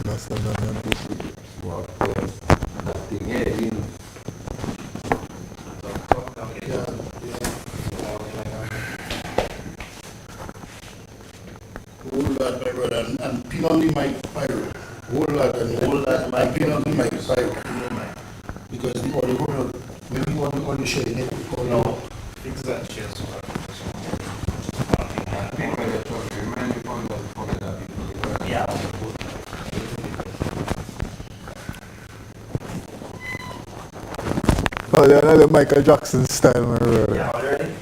That's another thing. Well, that thing, yeah, you know. Whole lot, my brother, and pin on the mic, pyro. Whole lot, and pin on the mic, pyro. Because the audio, maybe you want to audio sharing it. No, fix that share so yeah. Oh, they're another Michael Jackson style, my brother. Yeah, already?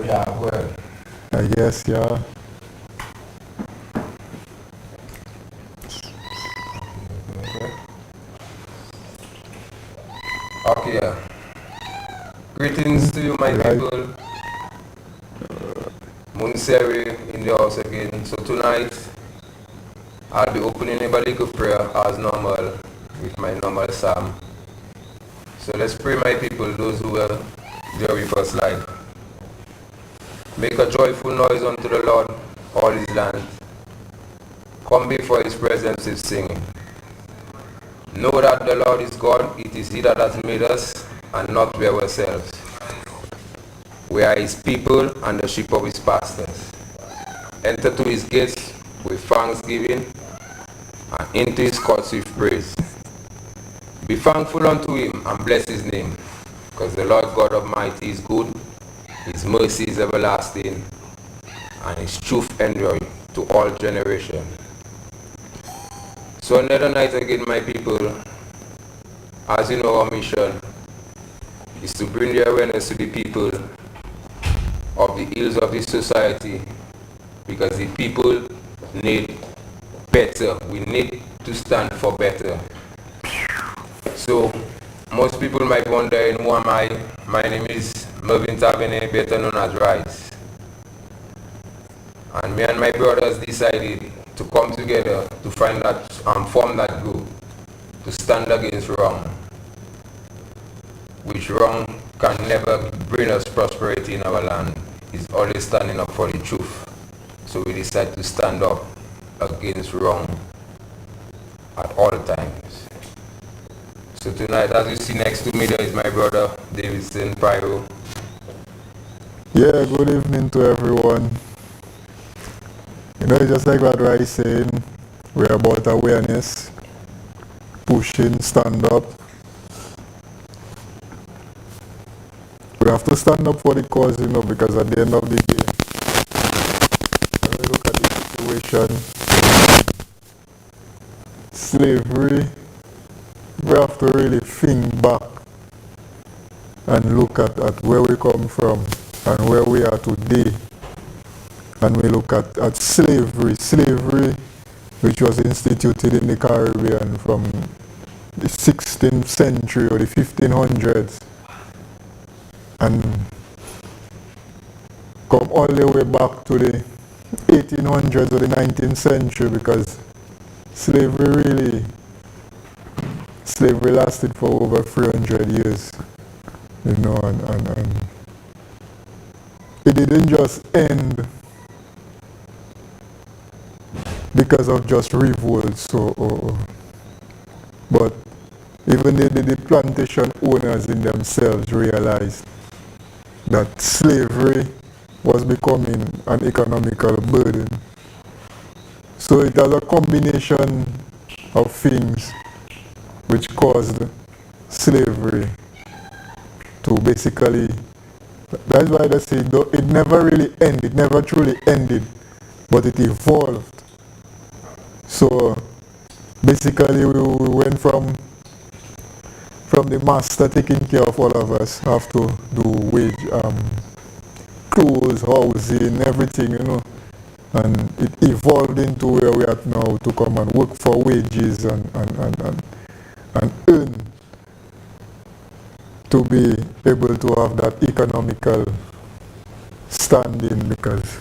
Yeah, well. I guess, yeah. Okay, yeah. Greetings to you, my people. Moun Séwyè in the house again. So tonight, I'll be opening a biblical prayer as normal with my normal psalm. So let's pray, my people, those who are there with us live. Make a joyful noise unto the Lord, all his land. Come before his presence with singing. Know that the Lord is God, it is he that has made us, and not we ourselves. We are his people and the sheep of his pastures. Enter to his gates with thanksgiving, and into his courts with praise. Be thankful unto him and bless his name, because the Lord God Almighty is good, his mercy is everlasting, and his truth enduring to all generations. So another night again, my people, as you know, our mission is to bring the awareness to the people of the ills of this society, because the people need better. We need to stand for better. So most people might wonder, who am I? My name is Mervyn Tavernet, better known as Rice. And me and my brothers decided to come together to find that and form that group to stand against wrong, which wrong can never bring us prosperity in our land. It's always standing up for the truth. So we decided to stand up against wrong at all times. So tonight, as you see next to me, there is my brother Davidson Pyro. Yeah, good evening to everyone. You know, just like what Rice saying, we're about awareness, pushing, stand up. We have to stand up for the cause, you know, because at the end of the day, when we look at the situation, slavery, we have to really think back and look at where we come from and where we are today. And we look at slavery, which was instituted in the Caribbean from the 16th century or the 1500s, and come all the way back to the 1800s or the 19th century, because slavery lasted for over 300 years, you know, and it didn't just end because of just revolts, but even the plantation owners in themselves realized that slavery was becoming an economical burden. So it was a combination of things which caused slavery to basically, that's why they say it never really ended, it never truly ended, but it evolved. So basically we went from the master taking care of all of us, have to do wage, clothes, housing, everything, you know, and it evolved into where we are now to come and work for wages and earn to be able to have that economical standing, because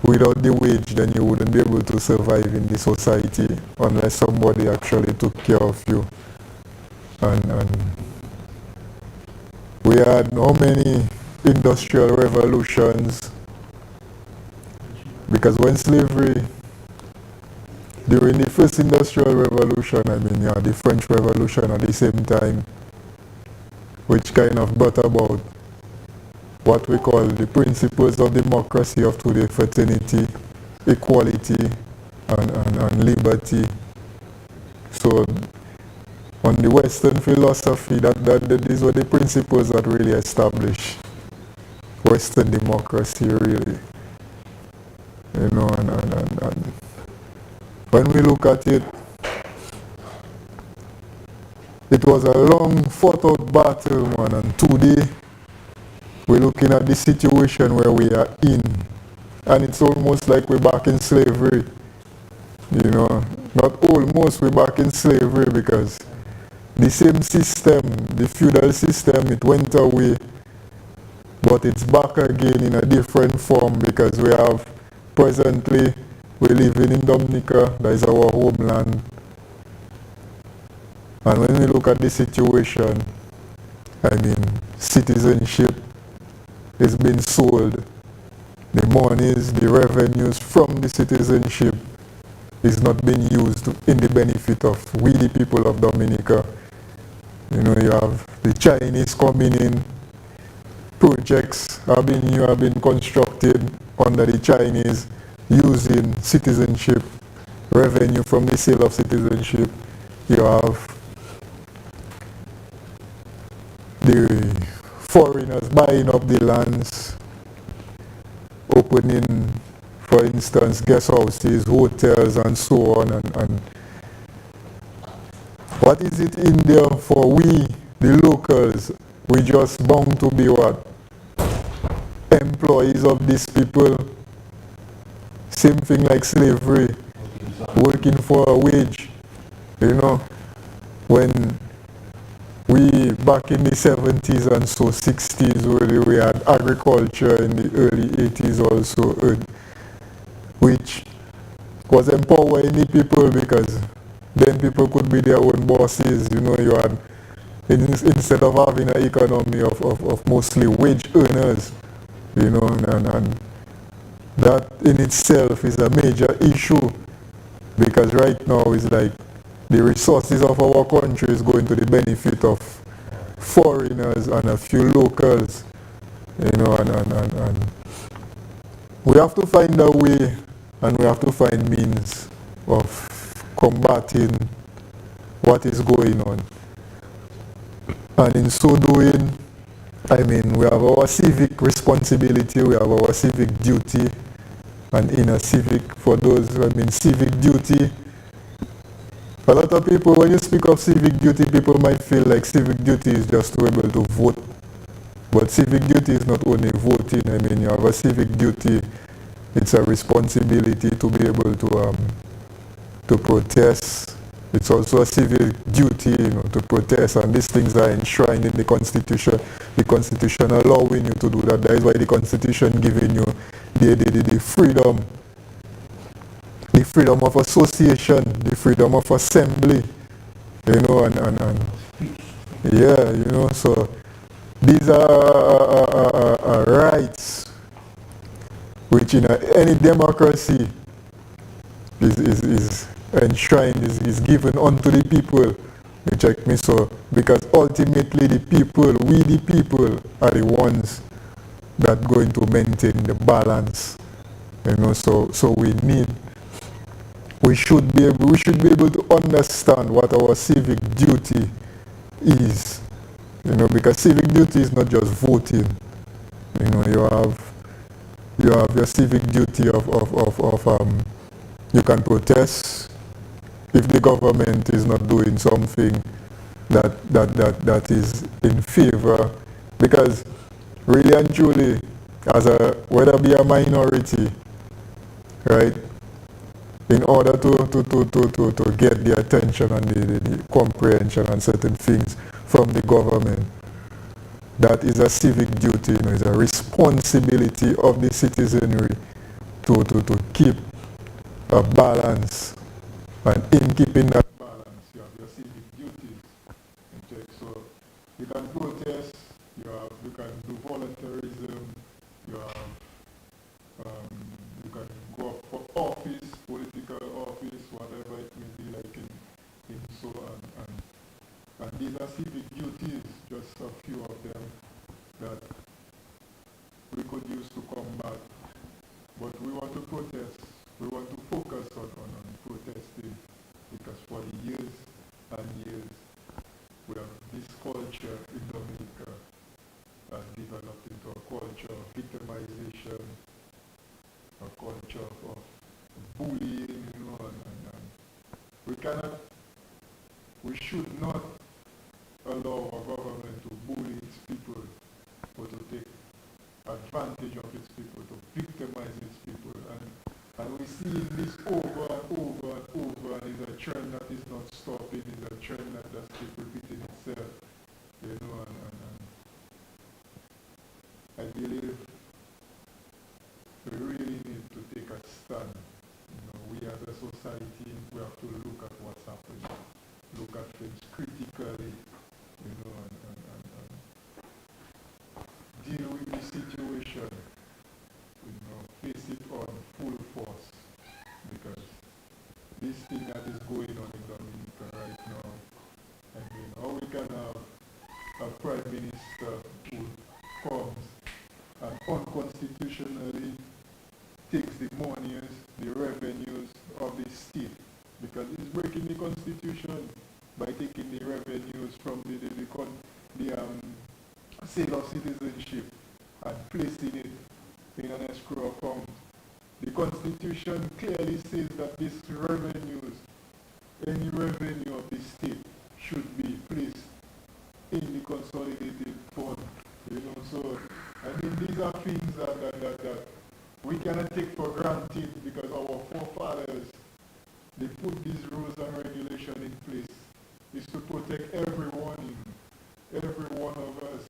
without the wage then you wouldn't be able to survive in the society unless somebody actually took care of you. And we had how many industrial revolutions, because when slavery during the first industrial revolution, I mean, yeah, the French Revolution at the same time, which kind of brought about what we call the principles of democracy of today: fraternity, equality, and liberty. So on the Western philosophy, these were the principles that really established Western democracy, really. You know, and when we look at it, it was a long fought out battle, man, and today we're looking at the situation where we are in, and it's almost like we're back in slavery. You know, not almost, we're back in slavery, because the same system, the feudal system, it went away, but it's back again in a different form, because we have presently, we're living in Dominica, that is our homeland. And when we look at the situation, I mean, citizenship is being sold. The monies, the revenues from the citizenship is not being used in the benefit of we, the people of Dominica. You know, you have the Chinese coming in, projects have been constructed under the Chinese using citizenship, revenue from the sale of citizenship. You have the foreigners buying up the lands, opening, for instance, guest houses, hotels, and so on. And what is it in there for we, the locals? We just bound to be what? Employees of these people. Same thing like slavery, working for a wage. You know, when we, back in the 70s and so 60s, we had agriculture in the early 80s also, which was empowering the people, because then people could be their own bosses. You know, you had, instead of having an economy of mostly wage earners, you know, and that in itself is a major issue, because right now it's like the resources of our country is going to the benefit of foreigners and a few locals, you know, and we have to find a way, and we have to find means of combating what is going on. And in so doing, I mean, we have our civic responsibility, we have our civic duty, and in a civic, for those, I mean, civic duty, a lot of people, when you speak of civic duty, people might feel like civic duty is just to be able to vote. But civic duty is not only voting. I mean, you have a civic duty, it's a responsibility to be able to protest. It's also a civil duty, you know, to protest, and these things are enshrined in the Constitution. The Constitution allowing you to do that. That is why the Constitution giving you the freedom of association, the freedom of assembly, you know, and yeah, you know, so these are rights which in any democracy is enshrined, is given unto the people. You check me, so because ultimately the people, we the people, are the ones that going to maintain the balance. You know, so we should be able to understand what our civic duty is. You know, because civic duty is not just voting. You know, you have your civic duty of you can protest if the government is not doing something that is in favor, because really and truly, whether be a minority, right, in order to get the attention and the comprehension and certain things from the government, that is a civic duty, you know, it's a responsibility of the citizenry to keep a balance, and in keeping that balance, you have your civic duties. Okay, so you can protest, you can do voluntarism, you can go up for office, political office, whatever. and these are civic duties, just a few of them that we could use to combat. But we want to protest, we want to focus on protesting, because for the years and years we have this culture in Dominica has developed into a culture of victimization, a culture of bullying, and we should not allow our government to bully its people or to take advantage of its people, to victimize its people. And we see this over and over and over, and it's a trend that is not stopping, it's a trend that just keeps repeating itself, and I believe we really need to take a stand. We as a society, we have to look at what's happening, look at things critically, and deal with the situation, face it on full force, because this thing that is going on in Dominica right now, how we can have a prime minister who comes and unconstitutionally takes the monies, the revenues of the state, because he's breaking the constitution by taking the revenues from the sale of citizenship and placing it in an escrow account. The constitution clearly says that these revenues, any revenue of the state, should be placed in the consolidated fund. So these are things that we cannot take for granted, because our forefathers, they put these rules and regulations in place is to protect everyone, every one of us.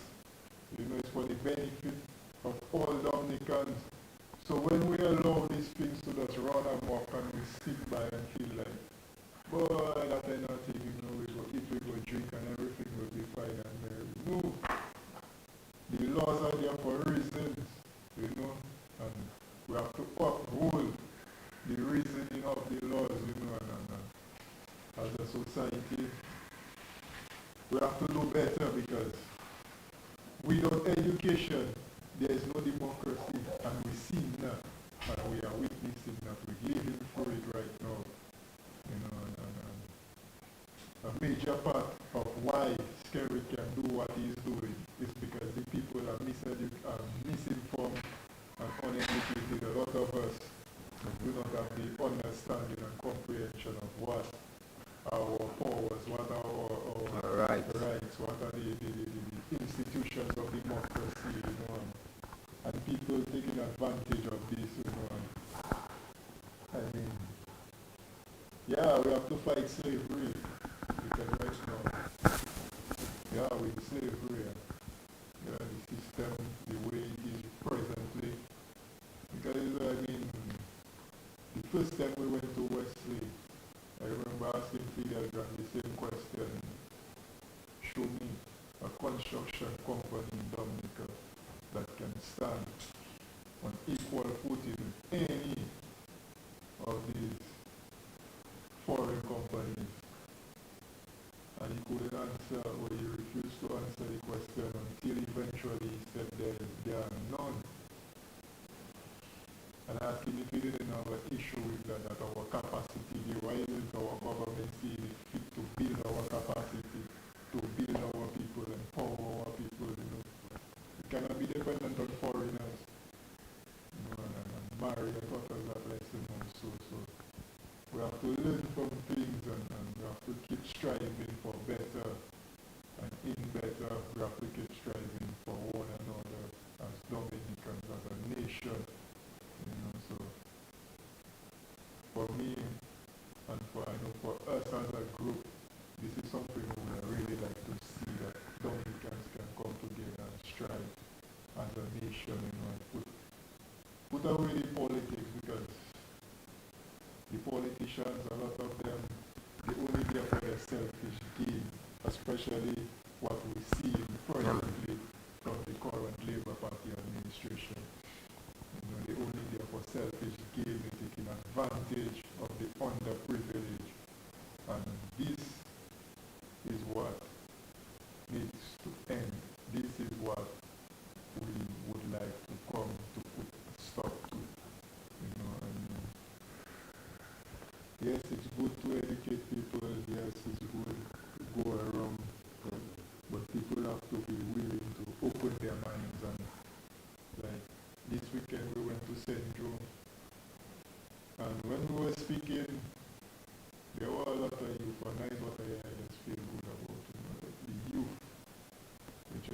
It's for the benefit of all Dominicans. So when we allow these things to just run amok and we sit by and feel like, boy, that ain't nothing, we go eat, we go drink, and everything will be fine and merry. No. The laws are there for reasons, and we have to uphold the reasoning of the laws, and as a society, we have to do better, because without education, there is no democracy, and we see that, and we are witnessing that, we're living through it right now, and a major part of why Skerry can do what he's doing is because the people are misinformed and uneducated. A lot of us do not have the understanding and comprehension of what our powers, what our rights, what are the institutions of democracy, and people taking advantage of this, we have to fight slavery, because right now, with slavery, the system, the way it is presently, because, the first time we went to Wesley, I remember asking Fidel Grant the same question: show me a construction company in Dominica that can stand on equal footing with any of these foreign companies. And he couldn't answer, or he refused to answer the question until eventually he said there are none. And I asked him if he didn't have an issue with that our capacity, why isn't our government seeing it fit to build our capacity, to build our people, empower our people, We cannot be dependent on foreigners, and marry a daughter that lets them also. So we have to learn from things, and we have to keep striving for better, and in better, we have to keep striving for one another as Dominicans, as a nation. So for me, and for us as a group, this is something we would really like to see, that Dominicans can come together and strive as a nation, and put away the politics, because the politicians, a lot of them, they only there for their selfish gain, especially what we see presently from the current Labour Party administration. They only there for selfish gain, they're taking advantage of the underprivileged. And this yes, it's good to educate people, yes, it's good to go around, but people have to be willing to open their minds. And like this weekend we went to St. Joe, and when we were speaking, there were a lot of youth, and that is what I just feel good about, like the youth, which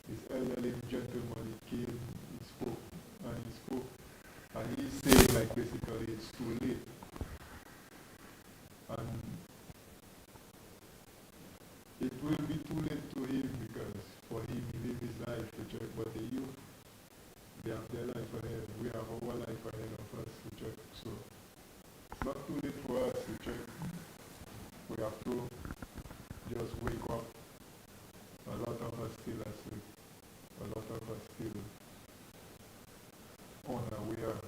this elderly gentleman, he came, he spoke, and he's saying like basically it's too late. And it will be too late to him because for him he live his life, but the youth, they have their life ahead. We have our life ahead of us, so it's not too late for us, we have to just wake up. A lot of us still asleep. A lot of us still unaware.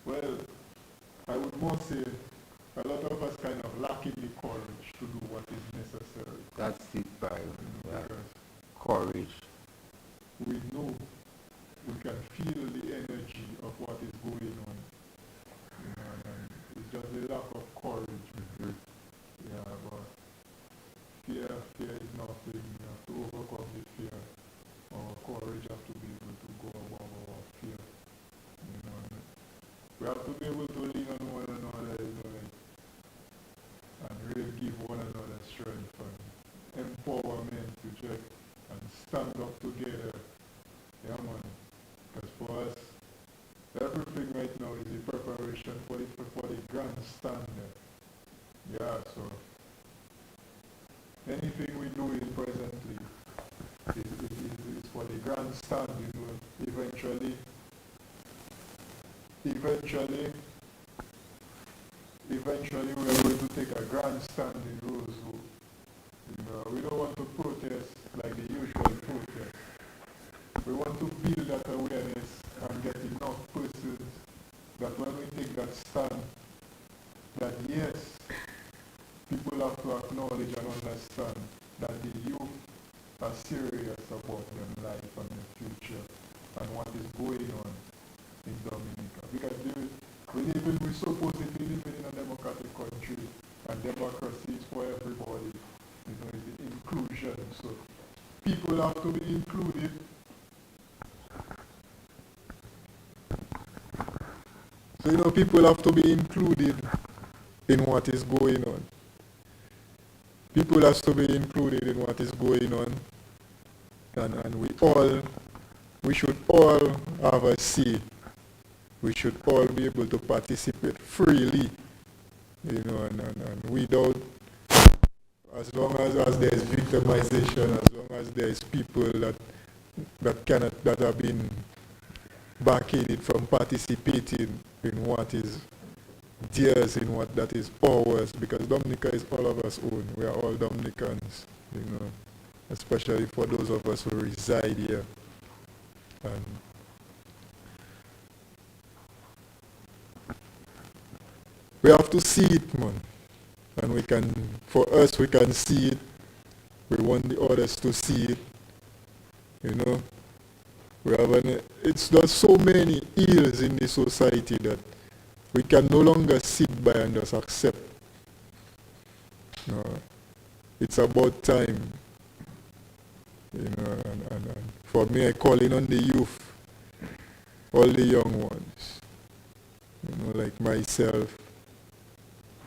Well, I would more say a lot of us kind of lacking the courage to do what is necessary. That's it, Byron. Yeah. Because Courage. we know, we can feel the energy of what is going on. And it's just the lack of courage. Yeah, but fear is nothing. You have to overcome the fear. Our courage have to be able to go above our fear. We have to be able to lean on one another, and really give one another strength and empowerment to check and stand up together. Yeah, man. Because for us, everything right now is the preparation for the grand stand. Yeah, so anything we're doing presently is for the grand stand, eventually we are going to take a grand stand in Roseville. We don't want to protest like the usual protest. We want to build that awareness and get enough persons that when we take that stand, that yes, people have to acknowledge and understand that the youth are serious about their life and their future and what is going on in Dominica. Because we're supposedly living in a democratic country, and democracy is for everybody. It's the inclusion. So people have to be included. So people have to be included in what is going on. People have to be included in what is going on. And we should all have a say. We should all be able to participate freely, and without, as long as there is victimization, as long as there is people that have been barricaded from participating in what is theirs, in what that is ours, because Dominica is all of us own. We are all Dominicans, especially for those of us who reside here. And we have to see it, man. And we can see it. We want the others to see it. It's just so many ills in the society that we can no longer sit by and just accept. It's about time. And for me, I call in on the youth, all the young ones, like myself,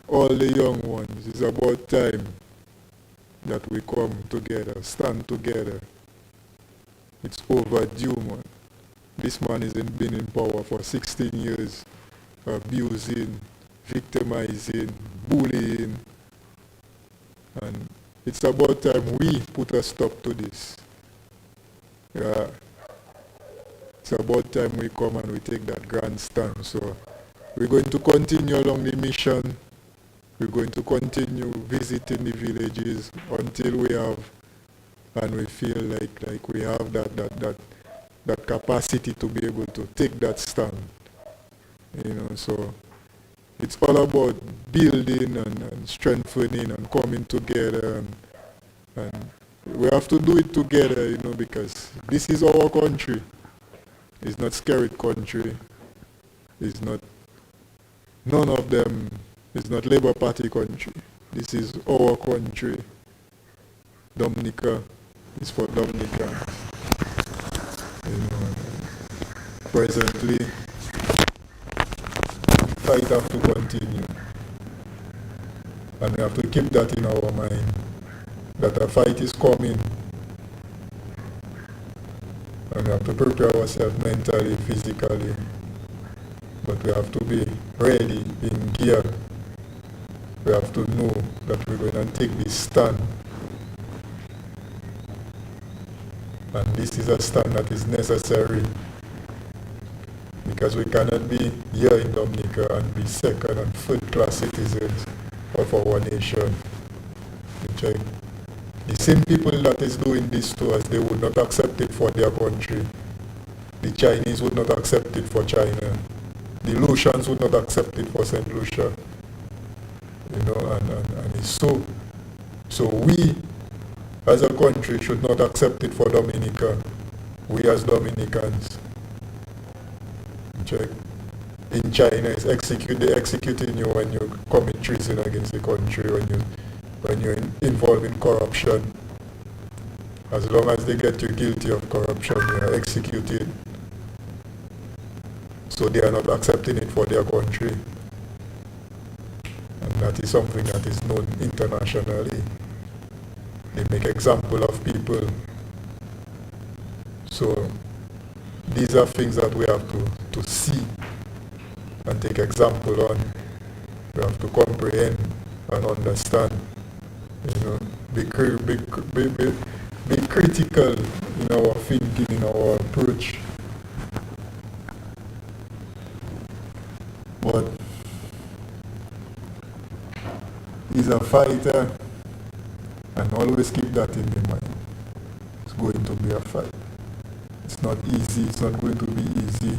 all the young ones. It's about time that we come together, stand together. It's overdue, man. This man has been in power for 16 years, abusing, victimizing, bullying, and it's about time we put a stop to this. Yeah. It's about time we come and we take that grand stand. So we're going to continue along the mission. We're going to continue visiting the villages until we have, and we feel like we have that capacity to be able to take that stand. So it's all about building and strengthening and coming together, and we have to do it together, because this is our country. It's not scary country. It's not, none of them, it's not Labour Party country. This is our country. Dominica is for Dominicans. You know, presently, the fight have to continue. And we have to keep that in our mind, that a fight is coming. And we have to prepare ourselves mentally, physically. But we have to be ready, in gear. We have to know that we're going to take this stand. And this is a stand that is necessary. Because we cannot be here in Dominica and be second and third class citizens of our nation. Okay? The same people that is doing this to us, they would not accept it for their country. The Chinese would not accept it for China. The Lucians would not accept it for St. Lucia. You know, and it's so. So we, as a country, should not accept it for Dominica. We as Dominicans. Check. In China, they executing you when you commit treason against the country, when you're involved in corruption. As long as they get you guilty of corruption, you are executed. So they are not accepting it for their country. And that is something that is known internationally. They make example of people. So these are things that we have to see and take example on. We have to comprehend and understand. You know, be critical in our thinking, in our approach. But he's a fighter, and always keep that in your mind. It's going to be a fight. It's not easy, it's not going to be easy.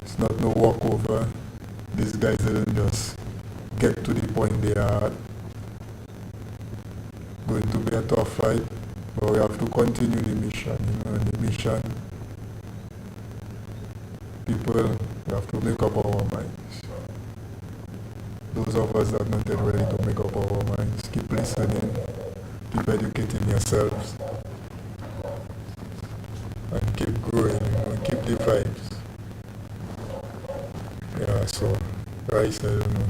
It's not no walkover. These guys didn't just get to the point they are at. Going to be a tough fight, but we have to continue the mission. You know, the mission, people, we have to make up our minds. Those of us that are not yet ready to make up our minds, keep listening, keep educating yourselves, and keep growing, you know, keep the vibes. Yeah, so, Rice, I don't know.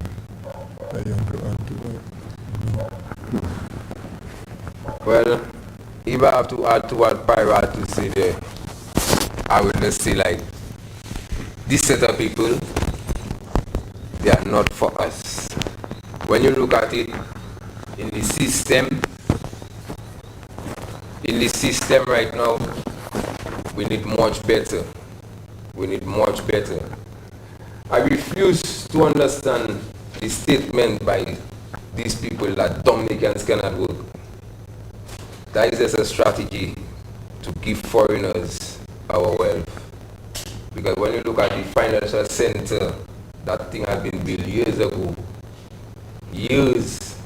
I want to add to it. Well, if I have to add to what Pyro had to say there, I would just say like, this set of people, they are not for us. When you look at it in the system right now, we need much better. We need much better. I refuse to understand the statement by these people that Dominicans cannot work. That is just a strategy to give foreigners our wealth. Because when you look at the financial center, that thing had been built years ago. Years,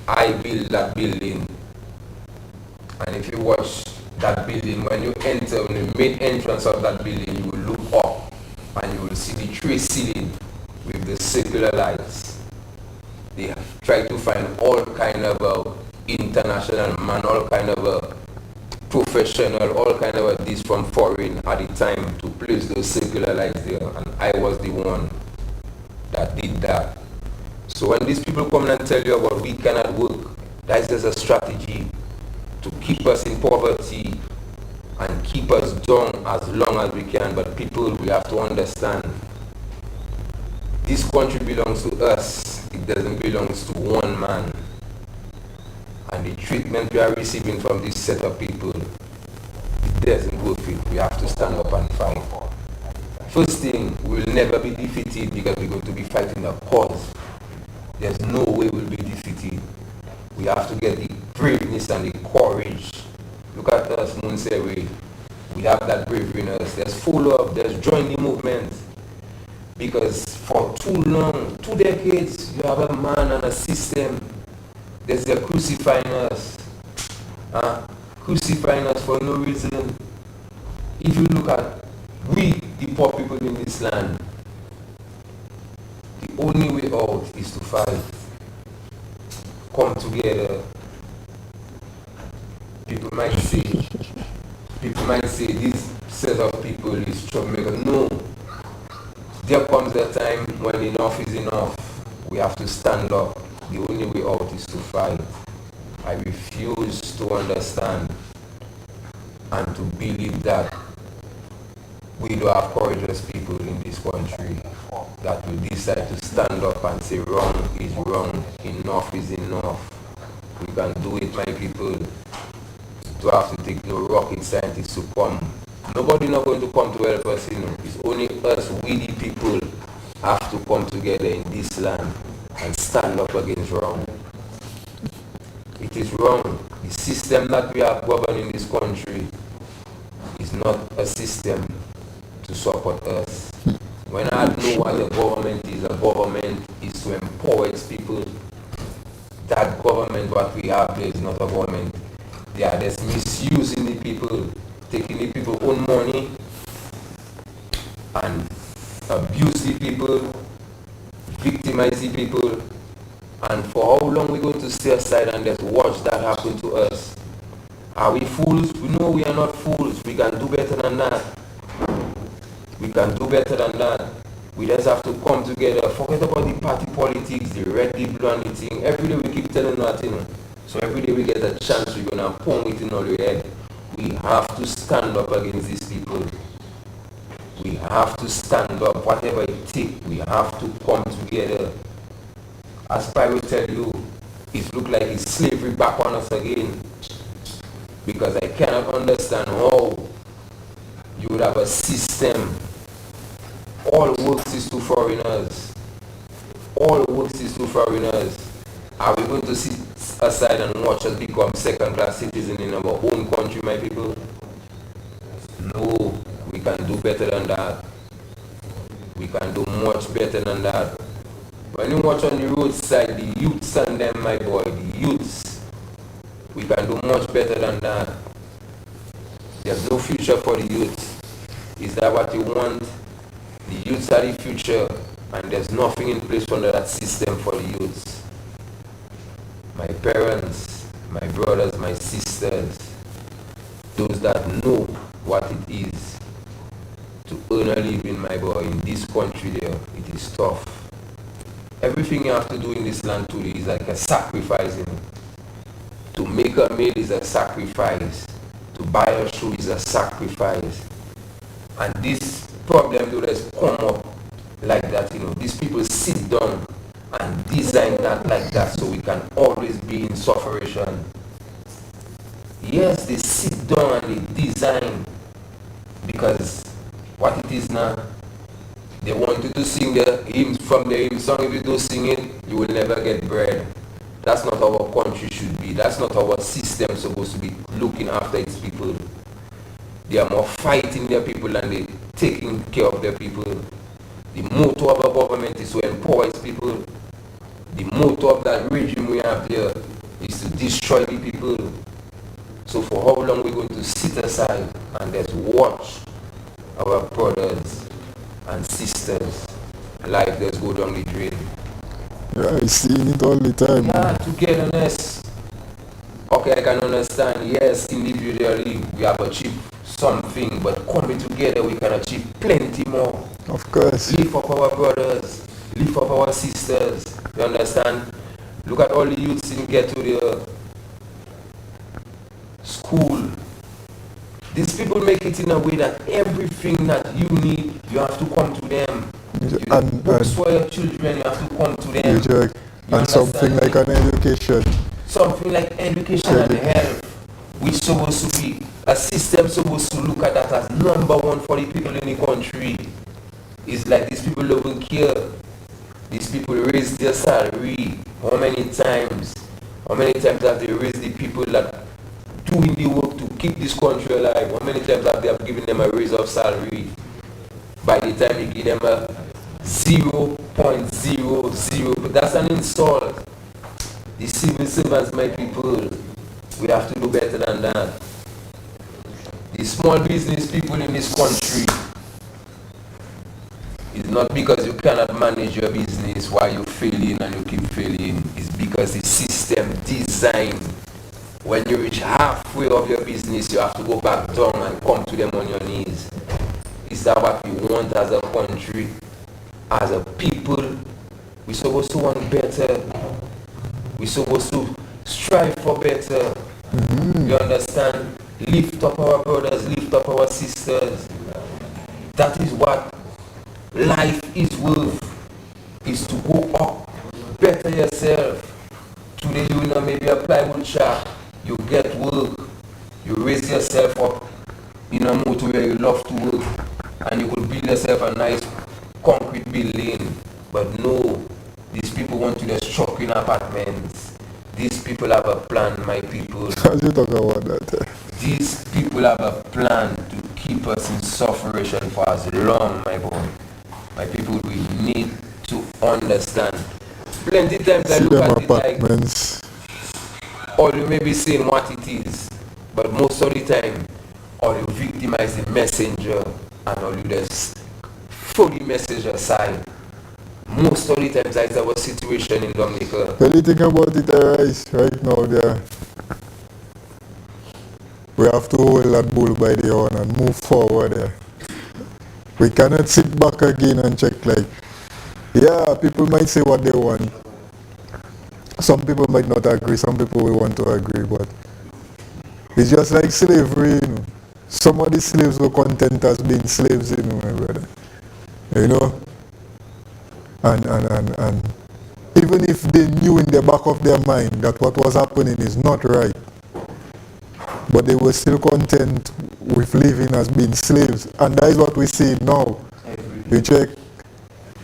I built that building. And if you watch that building, when you enter, when the main entrance of that building, you will look up and you will see the tray ceiling with the circular lights. They have tried to find all kind of international man, all kind of professional, all kind of this from foreign at the time to place those circular lights there, and I was the one that did that. So when these people come and tell you about we cannot work, that's just a strategy to keep us in poverty and keep us down as long as we can. But people, we have to understand, this country belongs to us. It doesn't belong to one man. And the treatment we are receiving from this set of people, it doesn't worth it. We have to stand up and fight. First thing, we will never be defeated because we're going to be fighting a cause. There's no way we'll be defeated. We have to get the braveness and the courage. Look at us, Moun Séwyè. We have that bravery in us. There's follow up, there's join the movement. Because for too long, 2 decades, you have a man and a system. They're crucifying us. Crucifying us for no reason. If you look at we, the poor people in this land, the only way out is to fight. Come together. People might say this set of people is troublemaker. No. There comes a time when enough is enough. We have to stand up. The only way out is to fight. I refuse to understand and to believe that we do have courageous people in this country that will decide to stand up and say wrong is wrong, enough is enough. We can do it, my people. To have to take no rocket scientists to come. Nobody not going to come to help us, It's only us, we the people, have to come together in this land and stand up against wrong. It is wrong. The system that we have governing this country is not a system to support us. When I know what a government is to empower its people. That government, what we have there is not a government. They are just misusing the people, taking the people's own money and abuse the people, victimize the people. And for how long we going to stay aside and just watch that happen to us? Are we fools? No, we are not fools. We can do better than that. We can do better than that. We just have to come together. Forget about the party politics, the red, the blue, and the thing. Every day we keep telling that, So every day we get a chance, we're going to pong it in our head. We have to stand up against these people. We have to stand up, whatever it takes. We have to come together. As I will tell you, it looks like it's slavery back on us again. Because I cannot understand how you would have a system. All works is to foreigners. All works is to foreigners. Are we going to sit aside and watch us become second-class citizens in our own country, my people? No, we can do better than that. We can do much better than that. When you watch on the roadside, the youths and them, my boy, the youths, we can do much better than that. There's no future for the youths. Is that what you want? The youths are the future, and there's nothing in place under that system for the youths. My parents, my brothers, my sisters, those that know what it is to earn a living, my boy, in this country there, it is tough. Everything you have to do in this land today is like a sacrifice. To make a meal is a sacrifice. To buy a shoe is a sacrifice. And this problem will just come up like that, These people sit down and design that like that so we can always be in sufferation. Yes, they sit down and they design because what it is now, they want you to sing the hymns from the hymn song. If you don't sing it, you will never get bread. That's not how our country should be. That's not how our system is supposed to be looking after its people. They are more fighting their people than they taking care of their people. The motto of our government is to empower its people. The motto of that regime we have there is to destroy the people. So for how long we're going to sit aside and just watch our brothers and sisters life just go down the drain? Yeah, I see it all the time. Yeah, togetherness. Okay, I can understand. Yes, individually we have achieved something, but coming together we can achieve plenty more. Of course. Lift up our brothers, lift up our sisters. You understand? Look at all the youths in get to the school. These people make it in a way that everything that you need, you have to come to them. And books for your children, you have to come to them. And something like an education. Something like education and health, which supposed to be a system supposed to look at that as number one for the people in the country. It's like these people don't care. These people raise their salary. How many times have they raised the people that doing the work to keep this country alive? How many times have they given them a raise of salary? By the time you give them a 0.00, but that's an insult. The civil servants, my people, we have to do better than that. The small business people in this country, not because you cannot manage your business while you're failing and you keep failing. It's because the system designed. When you reach halfway of your business, you have to go back down and come to them on your knees. Is that what we want as a country, as a people? We're supposed to want better. We're supposed to strive for better. You understand? Lift up our brothers, lift up our sisters. That is what life is worth, is to go up, better yourself. Today you know maybe a plywood shop, you get work, you raise yourself up in a mood where you love to work, and you could build yourself a nice concrete building. But no, these people want to just chuck in apartments. These people have a plan, my people. How you talk about that? These people have a plan to keep us in sufferation for as long, my boy. My people, we need to understand. Plenty times I See look them at it apartments. like, or you may be saying what it is, but most of the time, or you victimize the messenger, and or you just throw the message aside. Most of the times, that's our situation in Dominica. When you think about it, right now, there, we have to hold that bull by the horn and move forward there. We cannot sit back again and check like, yeah, people might say what they want. Some people might not agree, some people will want to agree, but it's just like slavery, you know. Some of the slaves were content as being slaves, you know, my brother. You know? And even if they knew in the back of their mind that what was happening is not right, but they were still content with living as being slaves. And that is what we see now. You check,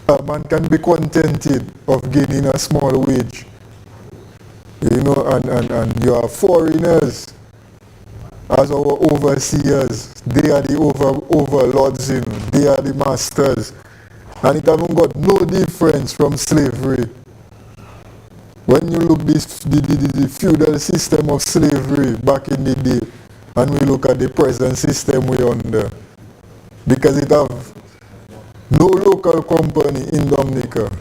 a man can be contented of gaining a small wage, you know, and you are foreigners as our overseers. They are the overlords, you know, they are the masters. And it haven't got no difference from slavery. When you look the feudal system of slavery back in the day, and we look at the present system we're under, because it have no local company in Dominica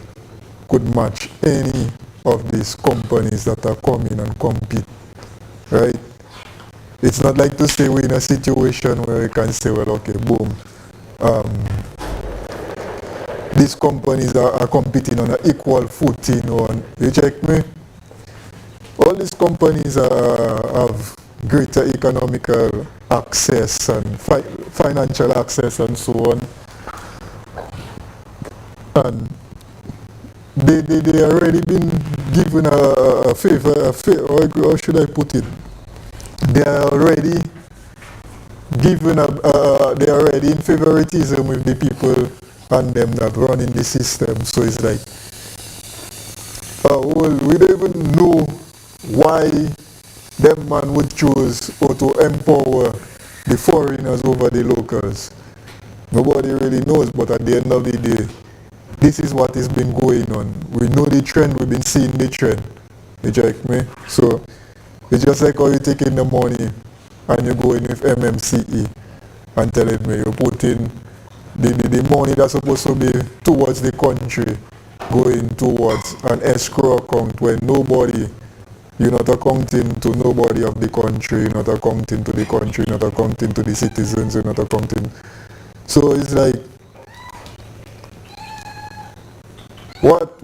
could match any of these companies that are coming and compete, right? It's not like to say we're in a situation where we can say, well, okay, boom, these companies are competing on an equal footing. You check me? All these companies have greater economical access and financial access and so on. And they already been given a favor, how should I put it? They are already given they are already in favoritism with the people and them that run in the system. So it's like, well, we don't even know why them man would choose or to empower the foreigners over the locals. Nobody really knows, but at the end of the day, this is what has been going on. We know the trend, we've been seeing the trend. You check me? So it's just like how you take in the money and you go in with MMCE and telling me you put in the money that's supposed to be towards the country going towards an escrow account where nobody, you're not accounting to nobody of the country, you're not accounting to the country, you're not accounting to the citizens, you're not accounting. So it's like, what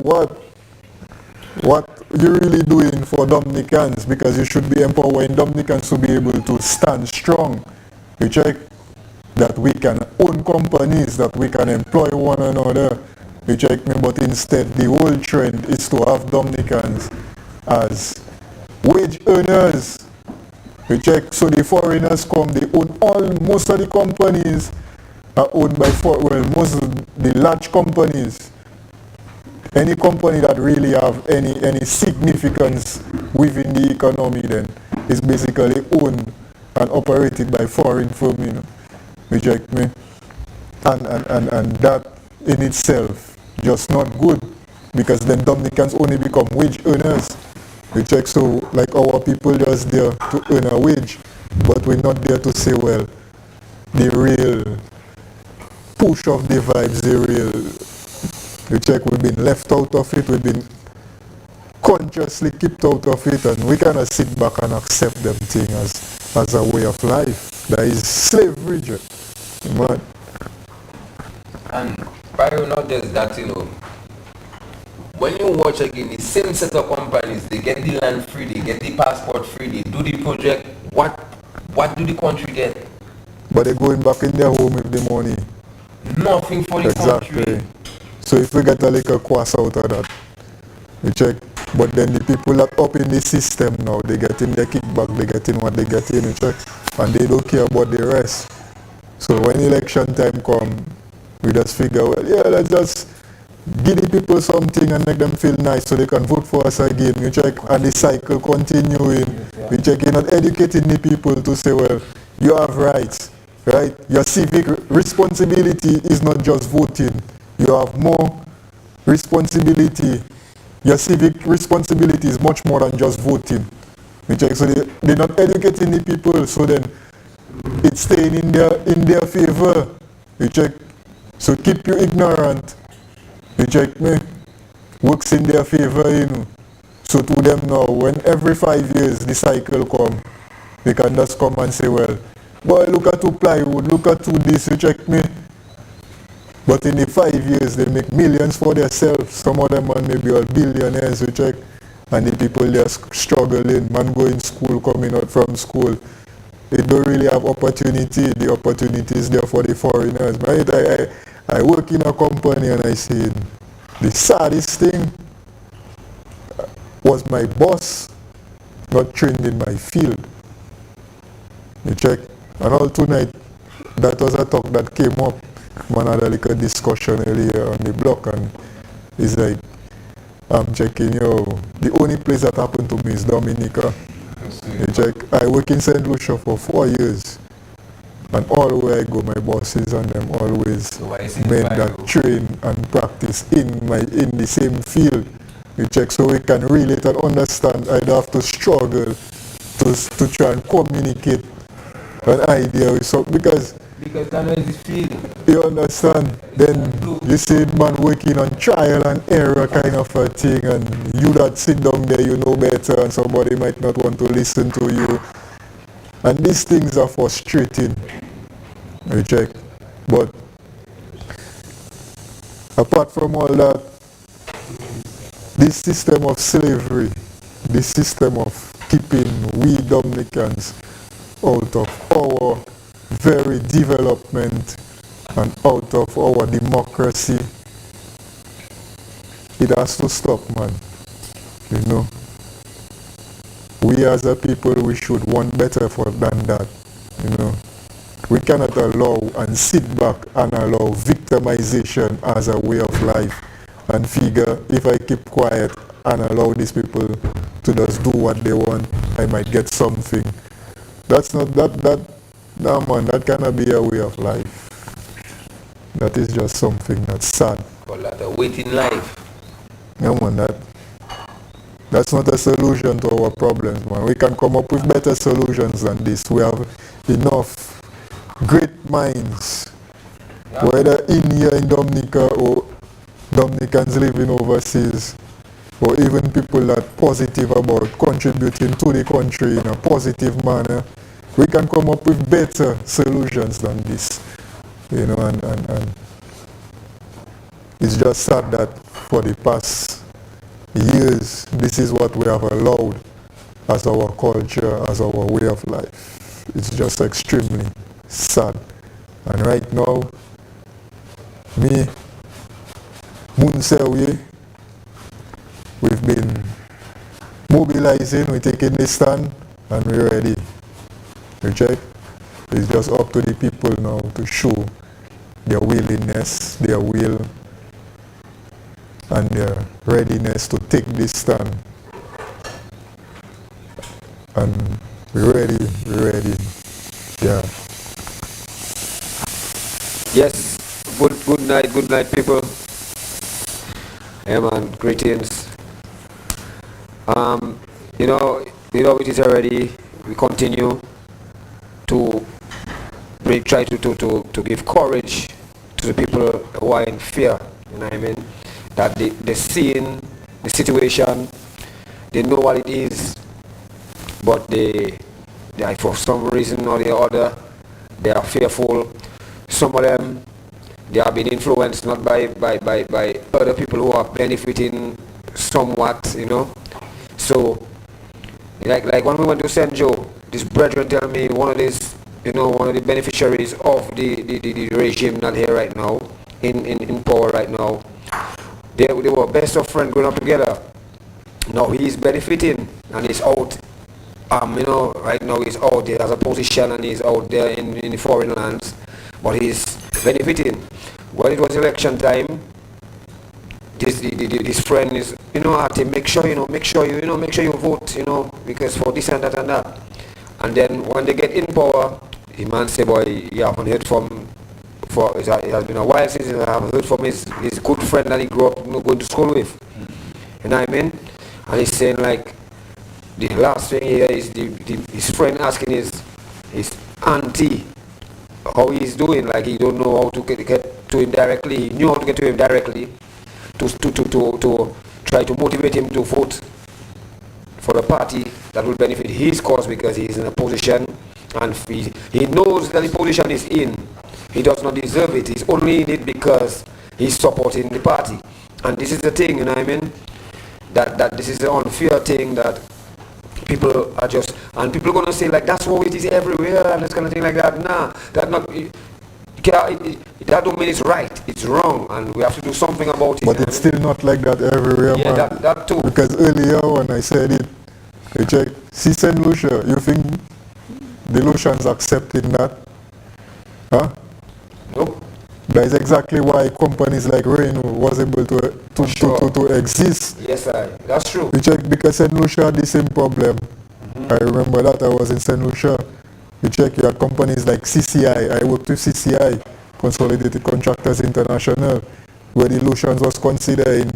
you're really doing for Dominicans, because you should be empowering Dominicans to be able to stand strong. You check that we can own companies, that we can employ one another. You check me, but instead the whole trend is to have Dominicans as wage earners. You check, so the foreigners come, they own most of the companies are owned by most of the large companies. Any company that really have any significance within the economy then is basically owned and operated by foreign firms, you know. You check me? And that in itself just not good, because then Dominicans only become wage earners. You check, so like our people just there to earn a wage, but we're not there to say, well, the real push of the vibes, the real You check, we've been left out of it, we've been consciously kept out of it, and we cannot sit back and accept them things as a way of life. That is slavery, man. And prior not just that, you know, when you watch again the same set of companies, they get the land free, they get the passport free, they do the project, what do the country get? But they're going back in their home with the money. Nothing for the country. So if we get a little quass out of that, we check. But then the people that up in the system now, they get in their kickback, they get in what they get in, we check. And they don't care about the rest. So when election time come, we just figure, well, yeah, let's just give the people something and make them feel nice so they can vote for us again. You check, and the cycle continuing. We check, you're not educating the people to say, well, you have rights, right? Your civic responsibility is not just voting. You have more responsibility. Your civic responsibility is much more than just voting. We check, so they're not educating the people, so then it's staying in their favor. You check, so keep you ignorant. You check me, works in their favor, you know. So to them now, when every 5 years the cycle come, they can just come and say, well, boy, look at who plywood, look at who this, you check me. But in the 5 years, they make millions for themselves. Some of them man maybe all billionaires, you check. And the people just struggling, man going school, coming out from school. They don't really have opportunity. The opportunity is there for the foreigners. Right? I work in a company and I see the saddest thing was my boss not trained in my field. You check. And all tonight, that was a talk that came up. Man had a little discussion earlier on the block, and he's like, I'm checking, the only place that happened to me is Dominica. You check. I work in St. Lucia for 4 years. And all where I go, my bosses and them always men that train and practice in the same field. You check, so we can relate and understand. I don't have to struggle to try and communicate an idea with something, because that is the field. You understand? Then you see man working on trial and error kind of a thing, and you that sit down there, you know better, and somebody might not want to listen to you. And these things are frustrating. You check. But apart from all that, this system of slavery, this system of keeping we Dominicans out of our very development and out of our democracy, it has to stop, man. You know, we as a people, we should want better than that. You know, we cannot allow and sit back and allow victimization as a way of life and figure, if I keep quiet and allow these people to just do what they want, I might get something. That's not no, man, that cannot be a way of life. That is just something that's sad. Call that a waiting life. No, man, that's not a solution to our problems, man. We can come up with better solutions than this. We have enough great minds, whether in here in Dominica or Dominicans living overseas, or even people that are positive about contributing to the country in a positive manner. We can come up with better solutions than this, you know, and it's just sad that for the past years, this is what we have allowed as our culture, as our way of life. It's just extremely sad. And right now, me, Moun Séwyè, we've been mobilizing, we're taking this stand, and we're ready. You check? It's just up to the people now to show their willingness, their will, and their readiness to take this stand. And we're ready. Yeah. Yes, good night people. Yeah, man, greetings. You know it is already, we continue to try to give courage to the people who are in fear, you know what I mean? that they seen the situation, they know what it is, but they for some reason or the other, they are fearful. Some of them, they have been influenced not by other people who are benefiting somewhat, you know. So, like when we went to St. Joe, this brethren tell me one of the beneficiaries of the regime not here right now, in power right now, they were best of friends growing up together. Now he's benefiting and he's out. Right now he's out there as a position and he's out there in the foreign lands, but he's benefiting. When it was election time, this friend is, had to make sure you vote, because for this and that and that. And then when they get in power, the man say, boy, you haven't heard it has been a while since I haven't heard from his good friend that he grew up going to school with. You know what I mean? And he's saying like, the last thing here is his friend asking his auntie how he's doing, like he don't know how to get to him directly. He knew how to get to him directly to try to motivate him to vote for the party that will benefit his cause, because he's in a position and he knows that the position is in. He does not deserve it. He's only in it because he's supporting the party. And this is the thing, you know what I mean? That this is the unfair thing that people are just, and people are going to say like, that's how it is everywhere and this kind of thing like that. Nah, that don't mean it's right. It's wrong, and we have to do something about it. But it's still not like that everywhere, yeah, man. that too. Because earlier when I said it, you check, see St. Lucia, you think the Lucians accepting that? Huh? Nope. That is exactly why companies like Reno was able to exist. Yes, that's true. You check, because St. Lucia had the same problem. I remember that I was in St. Lucia. You check, you had companies like CCI. I worked with CCI, Consolidated Contractors International, where the Lucians was considering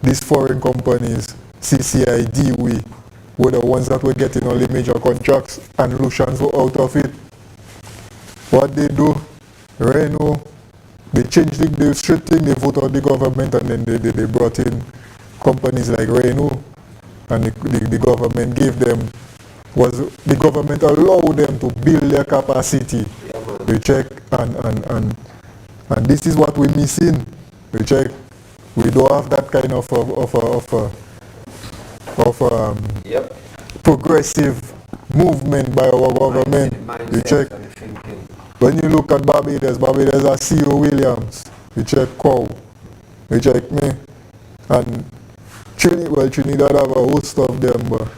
these foreign companies, CCI, DWE, were the ones that were getting all the major contracts, and Lucians were out of it. What they do, Reno, they changed the strict thing, they voted out the government, and then they brought in companies like Reno, and the government gave them, the government allowed them to build their capacity. Yeah, you check, and this is what we're missing. You check, we don't have that kind of yep. progressive movement by our government. You check. When you look at Barbados has C.O. Williams. You check Cow. You check me. And Trinidad have a host of them. But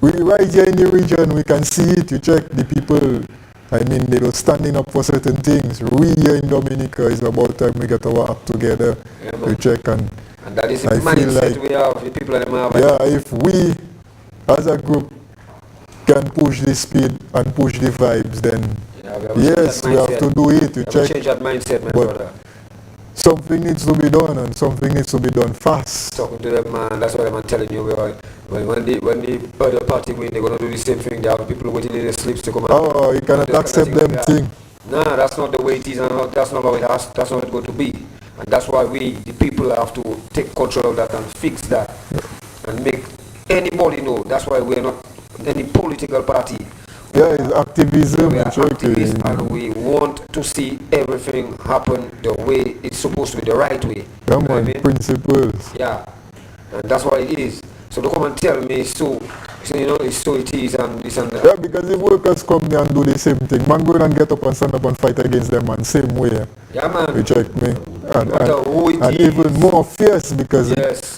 we right here in the region, we can see it. You check the people. I mean, they were standing up for certain things. We here in Dominica, it's about time we get our act together. Yeah, you check, and that is the mindset like, we have. The people that have. Yeah, if we as a group can push the speed and push the vibes, then yes, we have to do it. You check. Change that mindset, my brother. Something needs to be done, and something needs to be done fast. Talking to them, man. That's what I'm telling you. When the other party win, they're gonna do the same thing. They have people waiting in their sleeps to come out. Oh, you cannot accept them thing. No, that's not the way it is, and that's not how it has. That's not going to be, and that's why we, the people, have to take control of that and fix that, and make anybody know. That's why we're not any political party. Yeah, it's activism. We are activists, and we want to see everything happen the way it's supposed to be, the right way. Yeah, man, principles. Yeah, and that's what it is. So don't come and tell me it's so it is and this and that. Yeah, because if workers come there and do the same thing, man, go and get up and stand up and fight against them, man, same way. Yeah, man. You check me. And even more fierce, because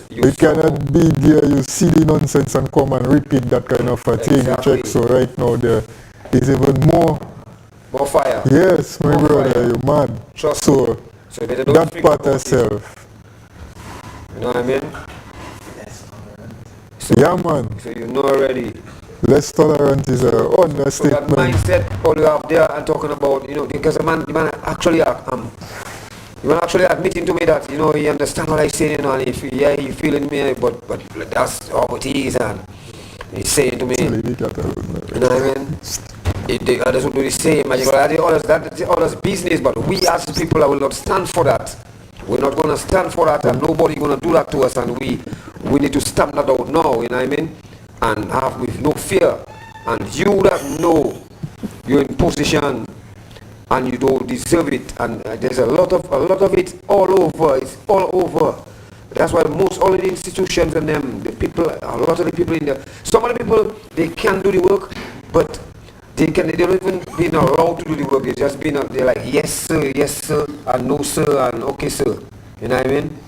you cannot be there, you see the nonsense and come and repeat that kind of a thing. You check, so right now there is even more fire. Yes, my brother, fire. you mad. Trust so that part itself. You know what I mean? So, yeah, man. So you know already. Less tolerant is an understatement. So that mindset all you have there and talking about, because the man actually admitting to me that, he understand what I say, and he feeling me, but that's how it is, and he's saying to me, you know what I mean? The others will do the same, that's the others' business, but we as people, I will not stand for that. We're not going to stand for that, and nobody going to do that to us, and we need to stamp that out now, you know what I mean? And have with no fear. And you that know you're in position and you don't deserve it, and there's a lot of it all over. It's all over. That's why all of the institutions and them, the people, a lot of the people in there, some of the people, they can do the work, but they don't even be allowed to do the work. They're like, yes sir, and no sir, and okay sir. You know what I mean?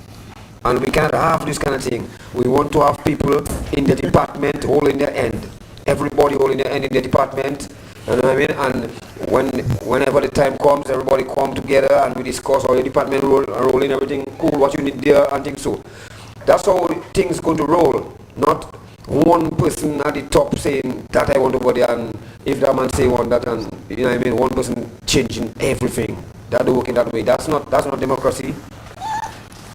And we can't have this kind of thing. We want to have people in the department holding their end. Everybody holding their end in the department. You know what I mean? And whenever the time comes, everybody come together and we discuss how the department rolling, everything cool, what you need there, and things so. That's how things going to roll. Not one person at the top saying that I want over there, and if that man say one that, and you know what I mean, one person changing everything. That don't work in that way. That's not democracy,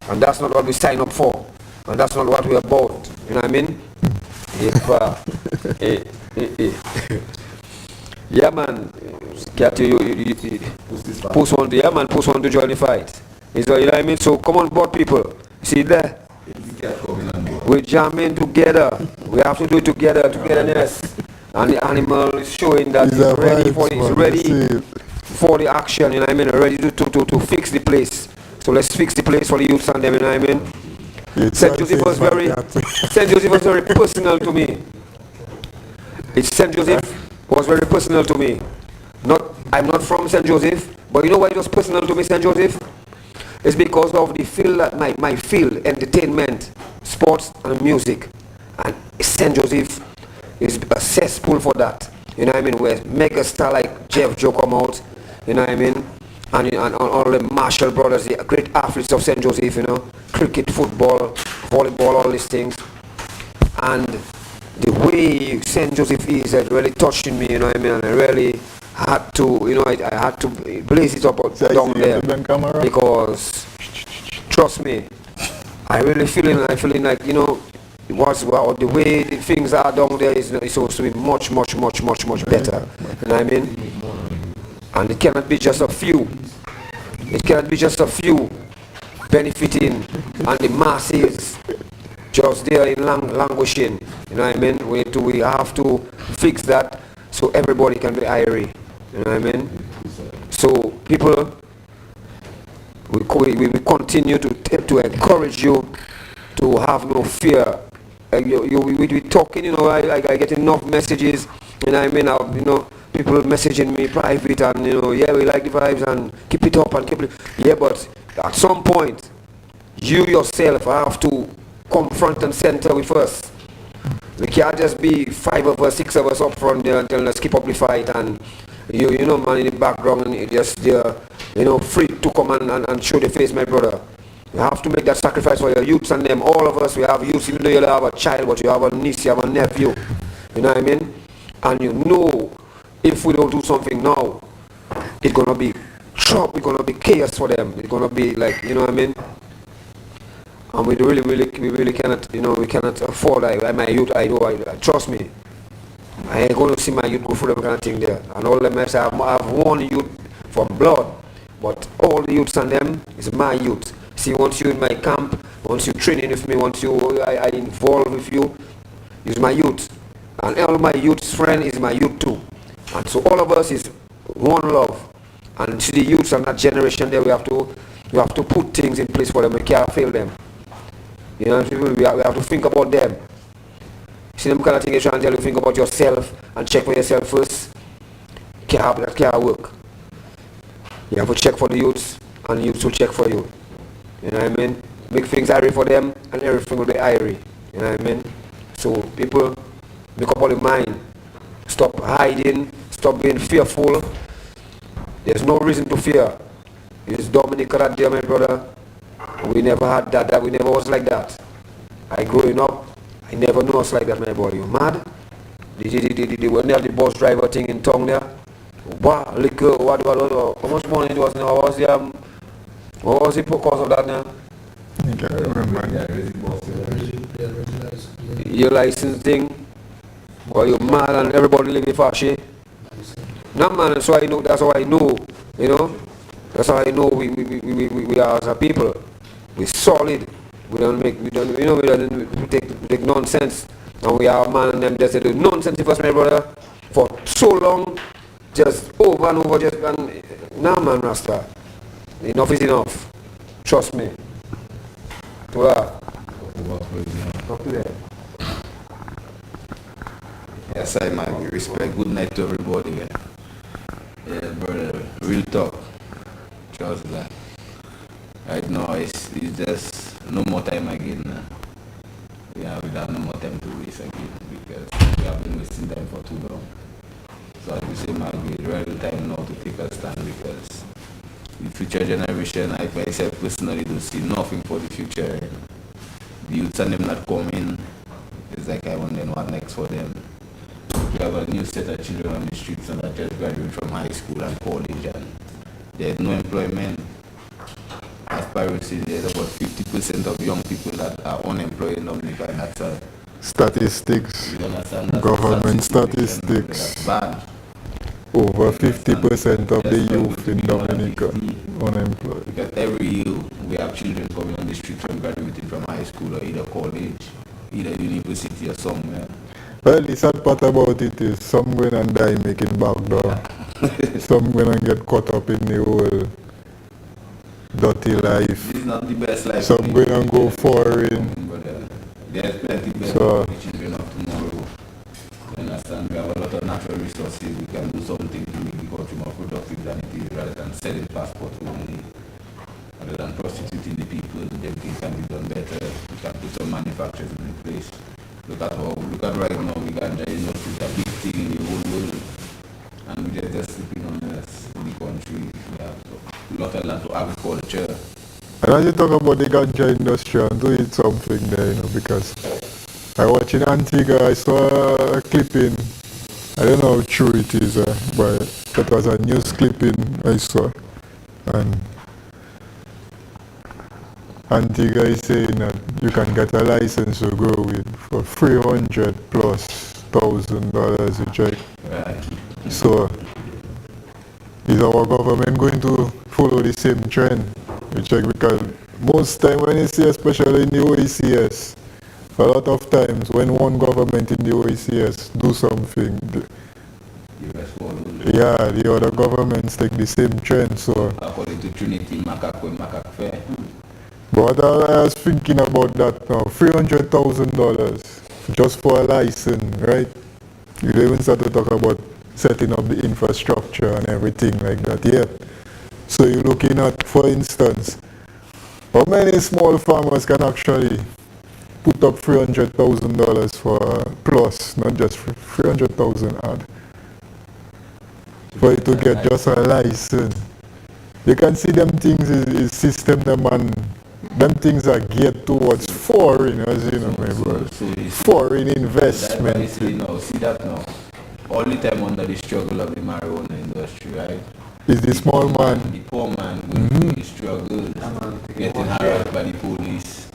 and that's not what we sign up for, and that's not what we're about. You know what I mean? Yeah man, get you post one to join the fight. You know what I mean? So come on board people. See there? We're jamming together. We have to do it together, togetherness. And the animal is showing that it's ready for the action, you know what I mean? Ready to fix the place. So let's fix the place for the youths and them, you know what I mean? St. Joseph was very personal to me. St. Joseph was very personal to me. I'm not from St. Joseph, but you know why it was personal to me, St. Joseph? It's because of the field that my field, entertainment, sports and music. And St. Joseph is a cesspool for that. You know what I mean? Where mega star like Jeff Joe come out, you know what I mean? And all the Marshall brothers, the great athletes of St. Joseph, you know, cricket, football, volleyball, all these things. And the way St. Joseph is, it really touched me, you know what I mean? And I really had to, you know, I had to blaze it up down there, because trust me, I feeling like, you know, the way the things are down there is supposed to be much better. You know what I mean? And it cannot be just a few. It cannot be just a few benefiting and the masses just there in languishing. You know what I mean? We have to fix that so everybody can be irie. You know what I mean? So people, we continue to encourage you to have no fear. We talking, you know, I get enough messages, you know what I mean? You know, people messaging me private and, you know, yeah, we like the vibes and keep it up and keep it. Yeah, but at some point, you yourself have to come front and center with us. We can't just be 5 of us, 6 of us up front there and telling us keep up the fight, and you know, man in the background and just there, you know, free to come and show the face, my brother. You have to make that sacrifice for your youths and them. All of us, we have youths, even though you have a child, but you have a niece, you have a nephew. You know what I mean? And you know, if we don't do something now, it's gonna be trouble, it's gonna be chaos for them. It's gonna be like, you know what I mean? And we really cannot, you know, we cannot afford. My youth, trust me, I ain't gonna see my youth go through that kind of thing there. And all them I say, I've one youth from blood, but all the youths and them is my youth. See, once you in my camp, once you training with me, once I involve with you, is my youth. And all my youth's friend is my youth too. And so all of us is one love. And to the youths and that generation there, we have to put things in place for them. We can't fail them. You know, we have to think about them. See them kind of thing you try and tell you, think about yourself and check for yourself first. That can't work. You have to check for the youths, and the youths will check for you. You know what I mean? Make things irie for them, and everything will be irie. You know what I mean? So people, make up all the mind. Stop hiding. Stop being fearful. There's no reason to fear. It's Dominic right there, my brother. We never had that. We never was like that. I growing up, I never knew us like that, my boy. You mad? When they had the bus driver thing in town there, wow, liquor, what, how much money it was now? What was the cause of that now? I can't remember. Your license thing, or you mad and everybody living fashy. No man, that's how I know, you know. That's how I know we are as a people. We're solid. We don't take nonsense. And we are man and them just do nonsense if us, my brother, for so long, just over and over, nah man, Rasta. Enough is enough. Trust me. Talk to them. Yes, I might respect. Good night to everybody. Yeah, brother. Real talk. Trust that. Right now, it's just no more time again. We have no more time to waste again because we have been wasting time for too long. So as we say, it's real time now to take a stand because the future generation, I myself personally don't see nothing for the future. The youths and them not coming. It's like I wonder what next for them. We have a new set of children on the streets and that just graduated from high school and college and there's no employment. As Pyro said, there's about 50% of young people that are unemployed in Dominica, and that's a Statistics, government statistics. That's bad. Over 50% of the youth in Dominica unemployed. Because every year we have children coming on the streets from graduating from high school or either college, either university or somewhere. Well, the sad part about it is some going and die making back door. Some going and get caught up in the whole dirty life. This is not the best life. Some going and go foreign. There's plenty better So, for the children of tomorrow. You understand? We have a lot of natural resources. We can do something to make the country more productive than it is rather than selling passports only. Rather than prostituting the people, everything can be done better. We can put some manufacturers in place. Look at right now, we got the industry is a big thing in the whole world. And we just sleeping on us in the country. We have a lot of land to agriculture. and as you talk about the ganja industry, I'm doing something there, because I watch in Antigua, I saw a clipping. I don't know how true it is, but that was a news clipping I saw. And Antigua is saying that you can get a license to grow weed for $300,000+, you check. Right. So, is our government going to follow the same trend? You check, because most time when you see, especially in the OECS, a lot of times when one government in the OECS do something, the other governments take the same trend. So, According to Trinity, Macaque Fair. but I was thinking about that now, $300,000 just for a license, right? You don't even start to talk about setting up the infrastructure and everything like that yet. So you're looking at, for instance, how many small farmers can actually put up $300,000 for plus, not just 300,000 odd, for you to get just a license. You can see them things is system them and them things are geared towards foreign, as you know, my brother. Foreign investment. See that now. All the time under the struggle of the marijuana industry, right? Is the small man. The poor man going through the struggle, getting harassed by the police,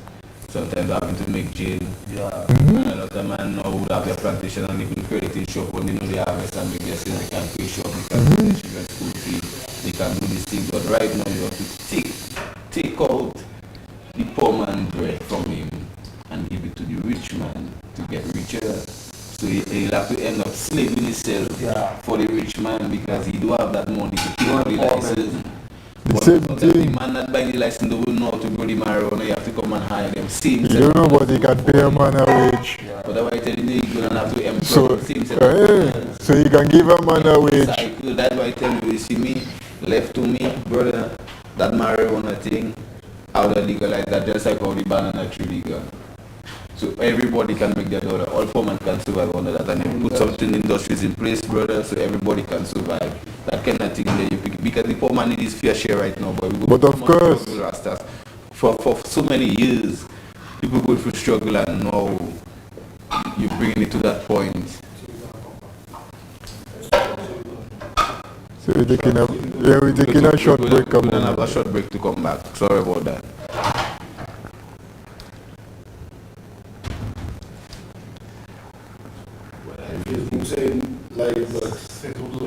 sometimes having to make jail. And a lot of men now would have their plantation and they could create a shop when they know they harvest and make their sales, they can pay shop, they can pay children school fee, they can do these things. But right now you have to take out the poor man bread from him and give it to the rich man to get richer. So he'll have to end up slaving himself for the rich man because he do have that money to pay for the license. But the man that buy the license don't know how to grow the marijuana, you have to come and hire them. Same You don't know, but he can pay a man a wage. But that's why I tell you, you're going to have to employ So, same set so you can give a man a wage. cycle. That's why I tell you see me, left to me, brother, that marijuana thing, how they legalize that just like how the banana tree legal. So everybody can make their dollar. All poor man can survive under that, and then put something industries in place, brother, so everybody can survive. That kind of thing there you pick because the poor man needs his fair share right now. But of course, for so many years, people go through struggle, and now you bring it to that point. So we're taking a short break. We're gonna have a short break to come back. Sorry about that. You saying like that